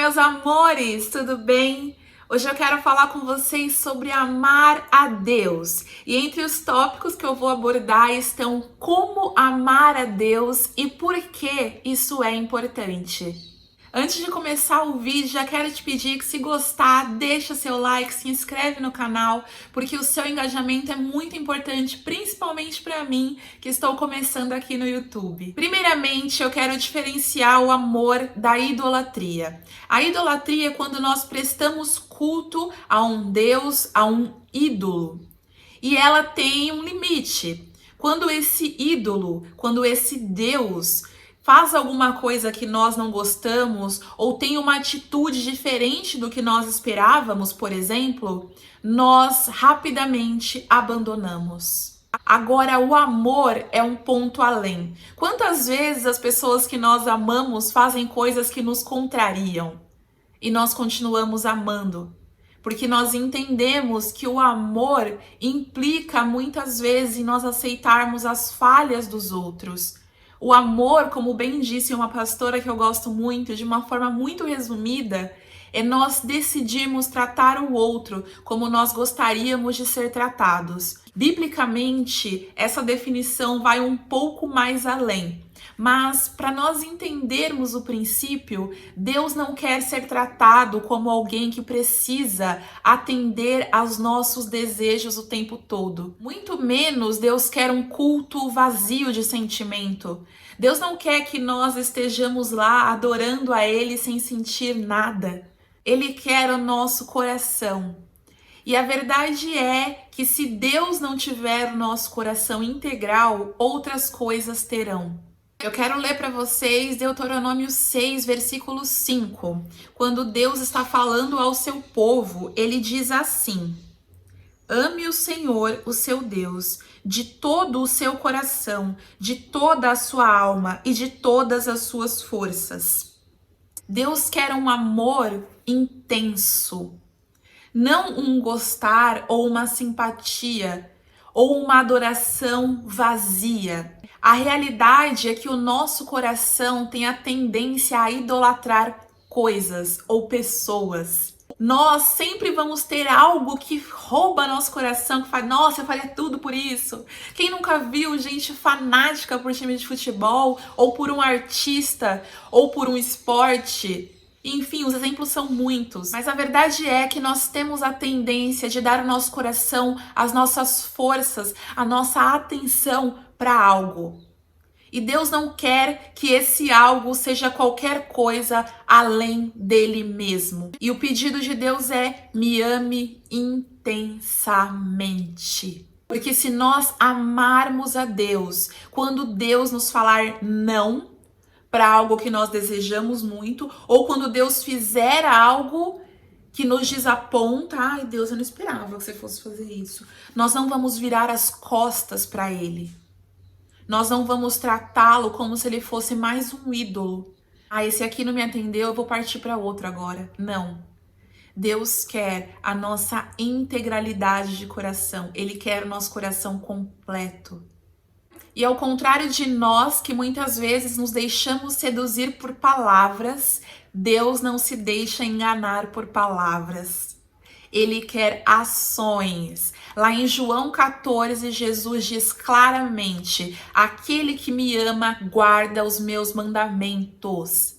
meus amores, tudo bem? Hoje eu quero falar com vocês sobre amar a Deus. E entre os tópicos que eu vou abordar estão como amar a Deus e por que isso é importante. Antes de começar o vídeo, já quero te pedir que, se gostar, deixa seu like, se inscreve no canal, porque o seu engajamento é muito importante, principalmente para mim, que estou começando aqui no YouTube. Primeiramente, eu quero diferenciar o amor da idolatria. A idolatria é quando nós prestamos culto a um Deus, a um ídolo, e ela tem um limite. Quando esse ídolo, quando esse Deus faz alguma coisa que nós não gostamos ou tem uma atitude diferente do que nós esperávamos, por exemplo, nós rapidamente abandonamos. Agora, o amor é um ponto além. Quantas vezes as pessoas que nós amamos fazem coisas que nos contrariam e nós continuamos amando? Porque nós entendemos que o amor implica muitas vezes em nós aceitarmos as falhas dos outros. O amor, como bem disse uma pastora que eu gosto muito, de uma forma muito resumida, é nós decidirmos tratar o outro como nós gostaríamos de ser tratados. Biblicamente, essa definição vai um pouco mais além. Mas para nós entendermos o princípio, Deus não quer ser tratado como alguém que precisa atender aos nossos desejos o tempo todo. Muito menos Deus quer um culto vazio de sentimento. Deus não quer que nós estejamos lá adorando a Ele sem sentir nada. Ele quer o nosso coração. E a verdade é que se Deus não tiver o nosso coração integral, outras coisas terão. Eu quero ler para vocês Deuteronômio 6, versículo 5. Quando Deus está falando ao seu povo, ele diz assim: ame o Senhor, o seu Deus, de todo o seu coração, de toda a sua alma e de todas as suas forças. Deus quer um amor intenso, não um gostar ou uma simpatia ou uma adoração vazia. A realidade é que o nosso coração tem a tendência a idolatrar coisas ou pessoas. Nós sempre vamos ter algo que rouba nosso coração, que fala, nossa, eu faria tudo por isso. Quem nunca viu gente fanática por time de futebol, ou por um artista, ou por um esporte? Enfim, os exemplos são muitos, mas a verdade é que nós temos a tendência de dar o nosso coração, as nossas forças, a nossa atenção para algo. E Deus não quer que esse algo seja qualquer coisa além dele mesmo. E o pedido de Deus é: me ame intensamente. Porque se nós amarmos a Deus, quando Deus nos falar não para algo que nós desejamos muito, ou quando Deus fizer algo que nos desaponta, ai Deus, eu não esperava que você fosse fazer isso, nós não vamos virar as costas para Ele. Nós não vamos tratá-lo como se ele fosse mais um ídolo. Ah, esse aqui não me atendeu, eu vou partir para outro agora. Não. Deus quer a nossa integralidade de coração. Ele quer o nosso coração completo. E ao contrário de nós, que muitas vezes nos deixamos seduzir por palavras, Deus não se deixa enganar por palavras. Ele quer ações. Lá em João 14, Jesus diz claramente: aquele que me ama guarda os meus mandamentos.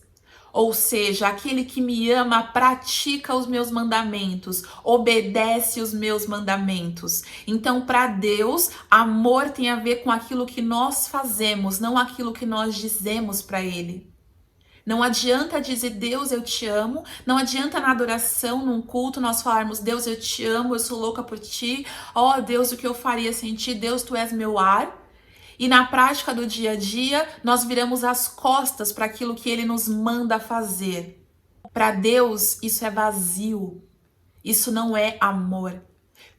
Ou seja, aquele que me ama pratica os meus mandamentos, obedece os meus mandamentos. Então, para Deus, amor tem a ver com aquilo que nós fazemos, não aquilo que nós dizemos para Ele. Não adianta dizer Deus, eu te amo. Não adianta na adoração, num culto, nós falarmos Deus, eu te amo, eu sou louca por ti. Oh Deus, o que eu faria sem ti? Deus, tu és meu ar. E na prática do dia a dia, nós viramos as costas para aquilo que Ele nos manda fazer. Para Deus, isso é vazio. Isso não é amor.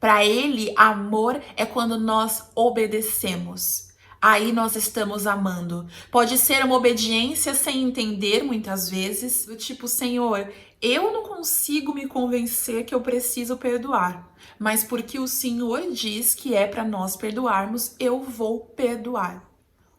Para Ele, amor é quando nós obedecemos. Aí nós estamos amando. Pode ser uma obediência sem entender muitas vezes, do tipo, Senhor, eu não consigo me convencer que eu preciso perdoar, mas porque o Senhor diz que é para nós perdoarmos, eu vou perdoar.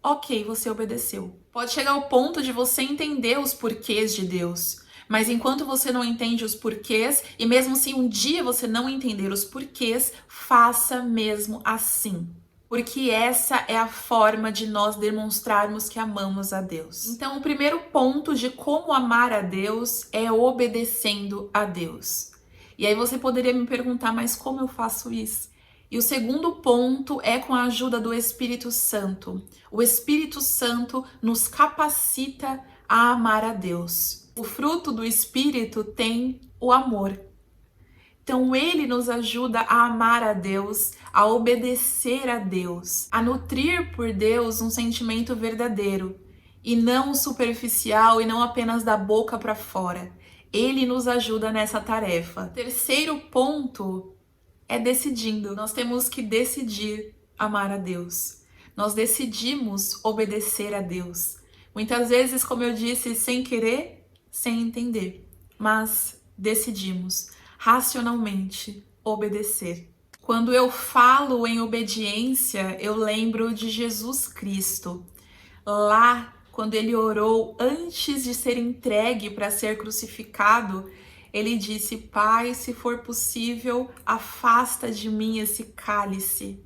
Ok, você obedeceu. Pode chegar ao ponto de você entender os porquês de Deus, Mas enquanto você não entende os porquês, e mesmo se um dia você não entender os porquês, faça mesmo assim. Porque essa é a forma de nós demonstrarmos que amamos a Deus. Então, o primeiro ponto de como amar a Deus é obedecendo a Deus. E aí você poderia me perguntar, mas como eu faço isso? E o segundo ponto é com a ajuda do Espírito Santo. O Espírito Santo nos capacita a amar a Deus. O fruto do Espírito tem o amor. Então ele nos ajuda a amar a Deus, a obedecer a Deus, a nutrir por Deus um sentimento verdadeiro e não superficial e não apenas da boca para fora. Ele nos ajuda nessa tarefa. Terceiro ponto é decidindo. Nós temos que decidir amar a Deus. Nós decidimos obedecer a Deus. Muitas vezes, como eu disse, sem querer, sem entender, mas decidimos racionalmente obedecer. Quando eu falo em obediência, eu lembro de Jesus Cristo. Lá, quando ele orou antes de ser entregue para ser crucificado, ele disse: Pai, se for possível, afasta de mim esse cálice,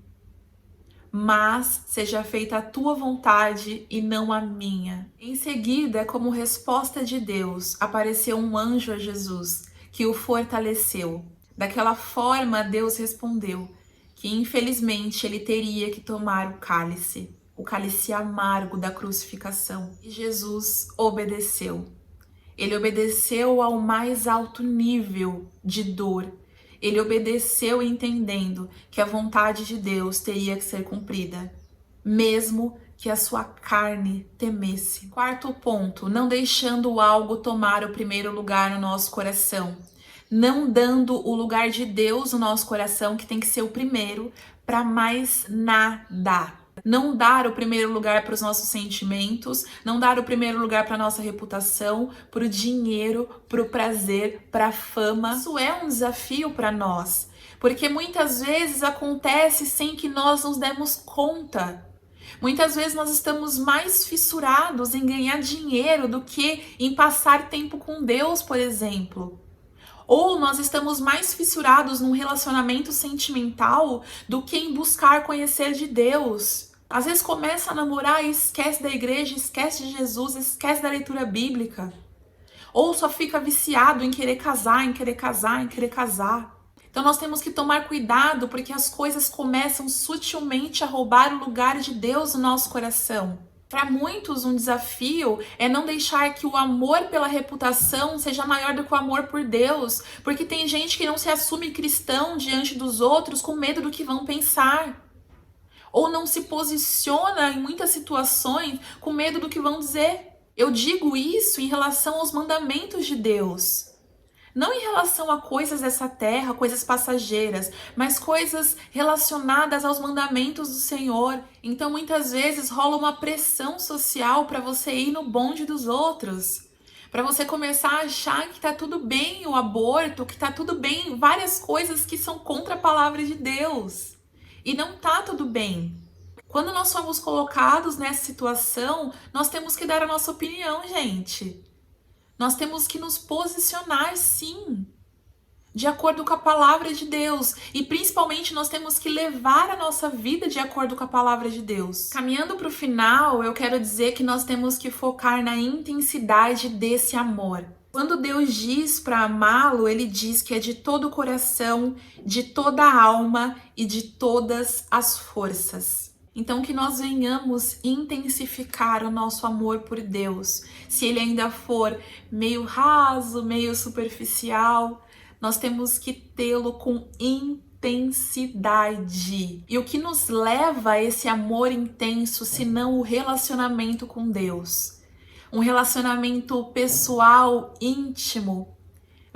mas seja feita a tua vontade e não a minha. Em seguida, como resposta de Deus, apareceu um anjo a Jesus, que o fortaleceu. Daquela forma, Deus respondeu que infelizmente ele teria que tomar o cálice amargo da crucificação. E Jesus obedeceu. Ele obedeceu ao mais alto nível de dor. Ele obedeceu entendendo que a vontade de Deus teria que ser cumprida, mesmo que a sua carne temesse. Quarto ponto, não deixando algo tomar o primeiro lugar no nosso coração. Não dando o lugar de Deus no nosso coração, que tem que ser o primeiro, para mais nada. Não dar o primeiro lugar para os nossos sentimentos, não dar o primeiro lugar para a nossa reputação, para o dinheiro, para o prazer, para a fama. Isso é um desafio para nós, porque muitas vezes acontece sem que nós nos demos conta. Muitas vezes nós estamos mais fissurados em ganhar dinheiro do que em passar tempo com Deus, por exemplo. Ou nós estamos mais fissurados num relacionamento sentimental do que em buscar conhecer de Deus. Às vezes começa a namorar e esquece da igreja, esquece de Jesus, esquece da leitura bíblica. Ou só fica viciado em querer casar, em querer casar, em querer casar. Então nós temos que tomar cuidado porque as coisas começam sutilmente a roubar o lugar de Deus no nosso coração. Para muitos, um desafio é não deixar que o amor pela reputação seja maior do que o amor por Deus, porque tem gente que não se assume cristão diante dos outros com medo do que vão pensar, ou não se posiciona em muitas situações com medo do que vão dizer. Eu digo isso em relação aos mandamentos de Deus. Não em relação a coisas dessa terra, coisas passageiras, mas coisas relacionadas aos mandamentos do Senhor. Então, muitas vezes, rola uma pressão social para você ir no bonde dos outros. Para você começar a achar que tá tudo bem o aborto, que tá tudo bem várias coisas que são contra a palavra de Deus. E não tá tudo bem. Quando nós somos colocados nessa situação, nós temos que dar a nossa opinião, gente. Nós temos que nos posicionar, sim, de acordo com a palavra de Deus. E principalmente nós temos que levar a nossa vida de acordo com a palavra de Deus. Caminhando para o final, eu quero dizer que nós temos que focar na intensidade desse amor. Quando Deus diz para amá-lo, ele diz que é de todo o coração, de toda a alma e de todas as forças. Então que nós venhamos intensificar o nosso amor por Deus. Se ele ainda for meio raso, meio superficial, nós temos que tê-lo com intensidade. E o que nos leva a esse amor intenso, se não o relacionamento com Deus? Um relacionamento pessoal, íntimo,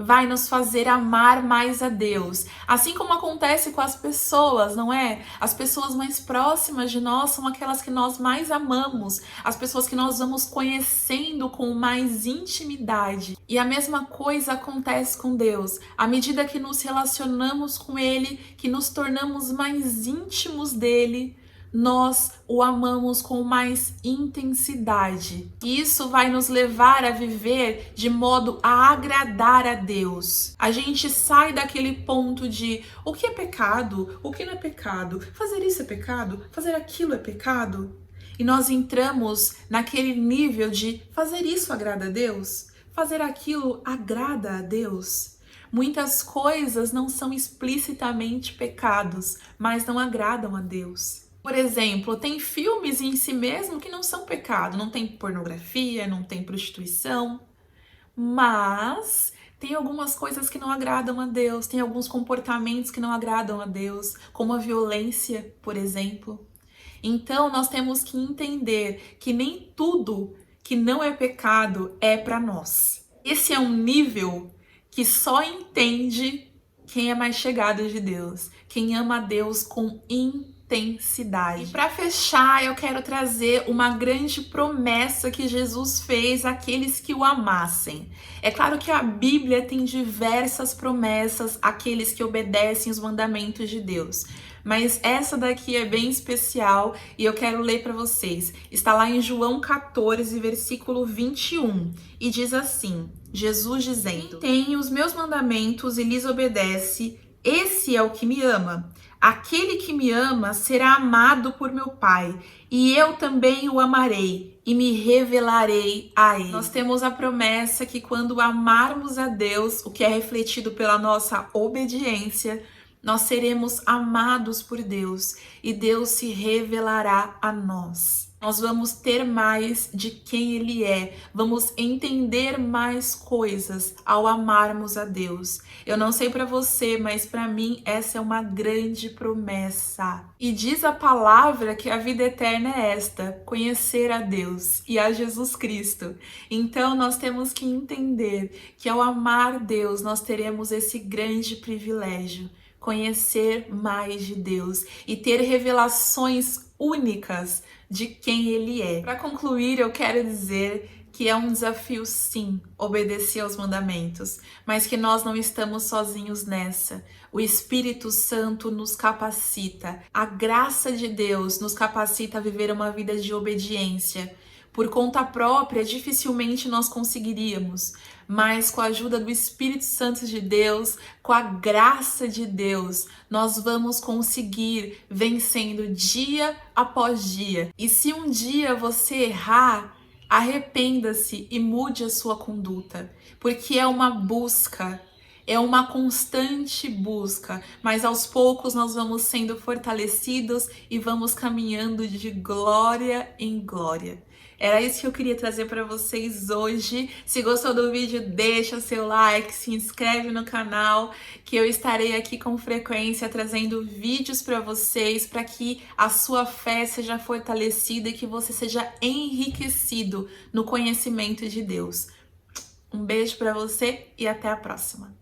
vai nos fazer amar mais a Deus. Assim como acontece com as pessoas, não é? As pessoas mais próximas de nós são aquelas que nós mais amamos, as pessoas que nós vamos conhecendo com mais intimidade. E a mesma coisa acontece com Deus. À medida que nos relacionamos com Ele, que nos tornamos mais íntimos dele, nós o amamos com mais intensidade. E isso vai nos levar a viver de modo a agradar a Deus. A gente sai daquele ponto de o que é pecado, o que não é pecado, fazer isso é pecado, fazer aquilo é pecado. E nós entramos naquele nível de fazer isso agrada a Deus, fazer aquilo agrada a Deus. Muitas coisas não são explicitamente pecados, mas não agradam a Deus. Por exemplo, tem filmes em si mesmo que não são pecado, não tem pornografia, não tem prostituição, mas tem algumas coisas que não agradam a Deus, tem alguns comportamentos que não agradam a Deus, como a violência, por exemplo. Então, nós temos que entender que nem tudo que não é pecado é para nós. Esse é um nível que só entende quem é mais chegado de Deus, quem ama a Deus com intensidade. E para fechar, eu quero trazer uma grande promessa que Jesus fez àqueles que o amassem. É claro que a Bíblia tem diversas promessas àqueles que obedecem os mandamentos de Deus. Mas essa daqui é bem especial e eu quero ler para vocês. Está lá em João 14, versículo 21, e diz assim, Jesus dizendo: "Quem tem os meus mandamentos e lhes obedece, esse é o que me ama. Aquele que me ama será amado por meu Pai, e eu também o amarei e me revelarei a ele." Nós temos a promessa que quando amarmos a Deus, o que é refletido pela nossa obediência, nós seremos amados por Deus e Deus se revelará a nós. Nós vamos ter mais de quem Ele é, vamos entender mais coisas ao amarmos a Deus. Eu não sei para você, mas para mim essa é uma grande promessa. E diz a palavra que a vida eterna é esta: conhecer a Deus e a Jesus Cristo. Então nós temos que entender que ao amar Deus nós teremos esse grande privilégio: conhecer mais de Deus e ter revelações únicas de quem Ele é. Para concluir, eu quero dizer que é um desafio, sim, obedecer aos mandamentos, mas que nós não estamos sozinhos nessa. O Espírito Santo nos capacita, a graça de Deus nos capacita a viver uma vida de obediência. Por conta própria, dificilmente nós conseguiríamos, mas com a ajuda do Espírito Santo de Deus, com a graça de Deus, nós vamos conseguir vencendo dia após dia. E se um dia você errar, arrependa-se e mude a sua conduta, porque é uma busca, é uma constante busca, mas aos poucos nós vamos sendo fortalecidos e vamos caminhando de glória em glória. Era isso que eu queria trazer para vocês hoje. Se gostou do vídeo, deixa seu like, se inscreve no canal, que eu estarei aqui com frequência trazendo vídeos para vocês, para que a sua fé seja fortalecida e que você seja enriquecido no conhecimento de Deus. Um beijo para você e até a próxima.